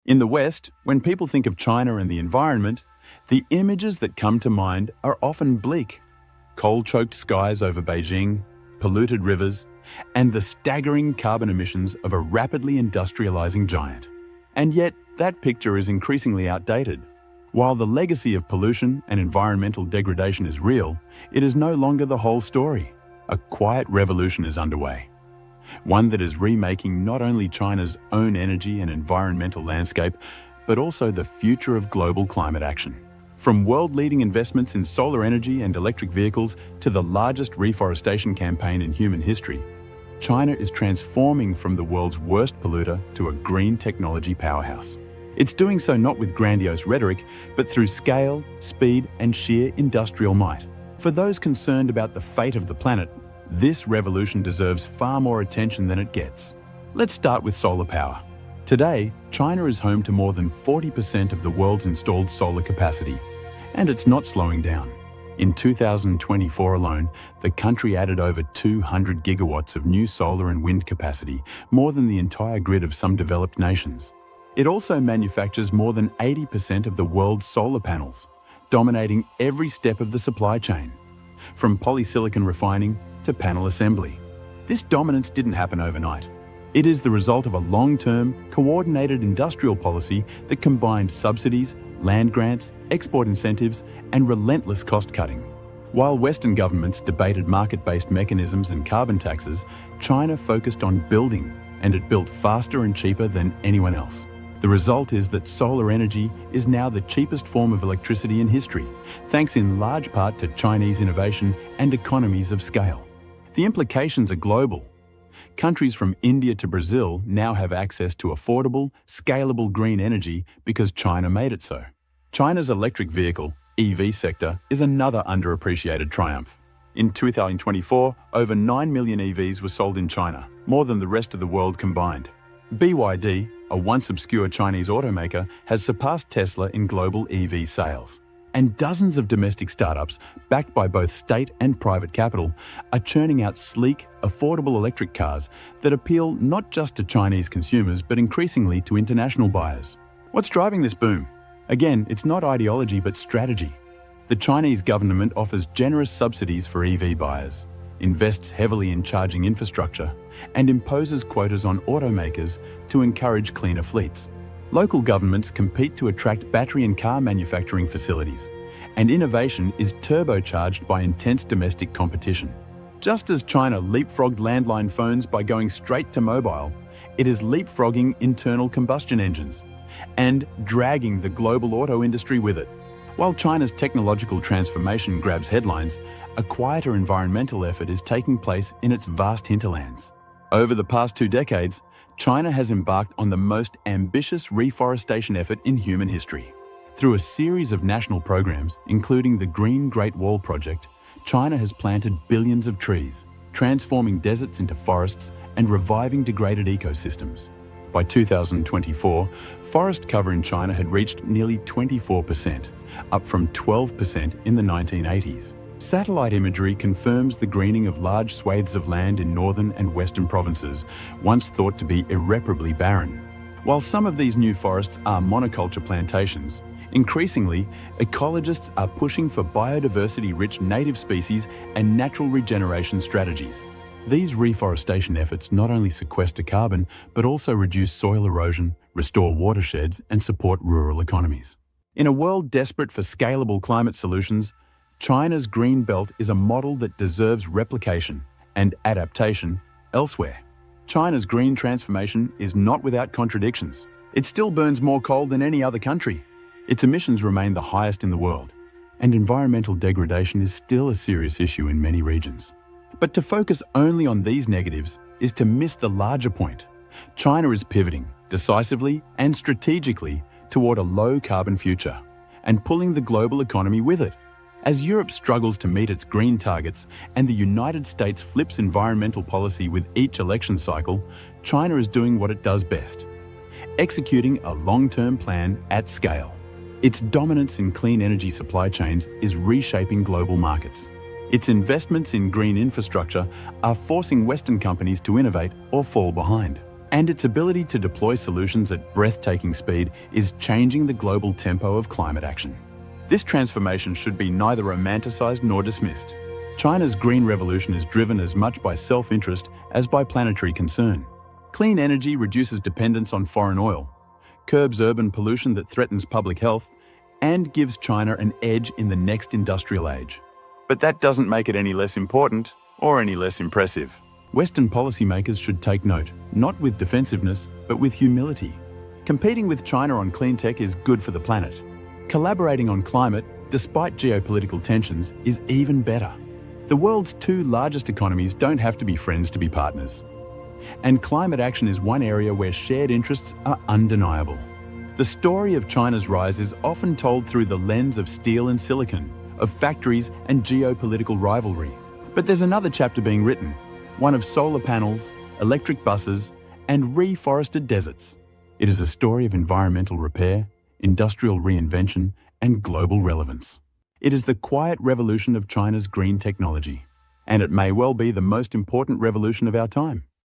In the West, when people think of China and the environment, the images that come to mind are often bleak. Coal-choked skies over Beijing, polluted rivers, and the staggering carbon emissions of a rapidly industrializing giant. And yet, that picture is increasingly outdated. While the legacy of pollution and environmental degradation is real, it is no longer the whole story. A quiet revolution is underway. One that is remaking not only China's own energy and environmental landscape, but also the future of global climate action. From world-leading investments in solar energy and electric vehicles to the largest reforestation campaign in human history, China is transforming from the world's worst polluter to a green technology powerhouse. It's doing so not with grandiose rhetoric, but through scale, speed, and sheer industrial might. For those concerned about the fate of the planet, this revolution deserves far more attention than it gets. Let's start with solar power. Today, China is home to more than 40% of the world's installed solar capacity, and it's not slowing down. In 2024 alone, the country added over 200 gigawatts of new solar and wind capacity, more than the entire grid of some developed nations. It also manufactures more than 80% of the world's solar panels, dominating every step of the supply chain, from polysilicon refining to panel assembly. This dominance didn't happen overnight. It is the result of a long-term, coordinated industrial policy that combined subsidies, land grants, export incentives, and relentless cost-cutting. While Western governments debated market-based mechanisms and carbon taxes, China focused on building, and it built faster and cheaper than anyone else. The result is that solar energy is now the cheapest form of electricity in history, thanks in large part to Chinese innovation and economies of scale. The implications are global. Countries from India to Brazil now have access to affordable, scalable green energy because China made it so. China's electric vehicle, EV sector, is another underappreciated triumph. In 2024, over 9 million EVs were sold in China, more than the rest of the world combined. BYD, a once obscure Chinese automaker, has surpassed Tesla in global EV sales. And dozens of domestic startups, backed by both state and private capital, are churning out sleek, affordable electric cars that appeal not just to Chinese consumers, but increasingly to international buyers. What's driving this boom? Again, it's not ideology, but strategy. The Chinese government offers generous subsidies for EV buyers, invests heavily in charging infrastructure, and imposes quotas on automakers to encourage cleaner fleets. Local governments compete to attract battery and car manufacturing facilities, and innovation is turbocharged by intense domestic competition. Just as China leapfrogged landline phones by going straight to mobile, it is leapfrogging internal combustion engines and dragging the global auto industry with it. While China's technological transformation grabs headlines, a quieter environmental effort is taking place in its vast hinterlands. Over the past 2 decades, China has embarked on the most ambitious reforestation effort in human history. Through a series of national programs, including the Green Great Wall Project, China has planted billions of trees, transforming deserts into forests and reviving degraded ecosystems. By 2024, forest cover in China had reached nearly 24%, up from 12% in the 1980s. Satellite imagery confirms the greening of large swathes of land in northern and western provinces, once thought to be irreparably barren. While some of these new forests are monoculture plantations, increasingly, ecologists are pushing for biodiversity-rich native species and natural regeneration strategies. These reforestation efforts not only sequester carbon, but also reduce soil erosion, restore watersheds, and support rural economies. In a world desperate for scalable climate solutions, China's Green Belt is a model that deserves replication and adaptation elsewhere. China's green transformation is not without contradictions. It still burns more coal than any other country. Its emissions remain the highest in the world, and environmental degradation is still a serious issue in many regions. But to focus only on these negatives is to miss the larger point. China is pivoting decisively and strategically toward a low-carbon future and pulling the global economy with it. As Europe struggles to meet its green targets and the United States flips environmental policy with each election cycle, China is doing what it does best: executing a long-term plan at scale. Its dominance in clean energy supply chains is reshaping global markets. Its investments in green infrastructure are forcing Western companies to innovate or fall behind. And its ability to deploy solutions at breathtaking speed is changing the global tempo of climate action. This transformation should be neither romanticized nor dismissed. China's green revolution is driven as much by self-interest as by planetary concern. Clean energy reduces dependence on foreign oil, curbs urban pollution that threatens public health, and gives China an edge in the next industrial age. But that doesn't make it any less important or any less impressive. Western policymakers should take note, not with defensiveness, but with humility. Competing with China on clean tech is good for the planet. Collaborating on climate, despite geopolitical tensions, is even better. The world's two largest economies don't have to be friends to be partners. And climate action is one area where shared interests are undeniable. The story of China's rise is often told through the lens of steel and silicon, of factories and geopolitical rivalry. But there's another chapter being written, one of solar panels, electric buses, and reforested deserts. It is a story of environmental repair, industrial reinvention, and global relevance. It is the quiet revolution of China's green technology, and it may well be the most important revolution of our time.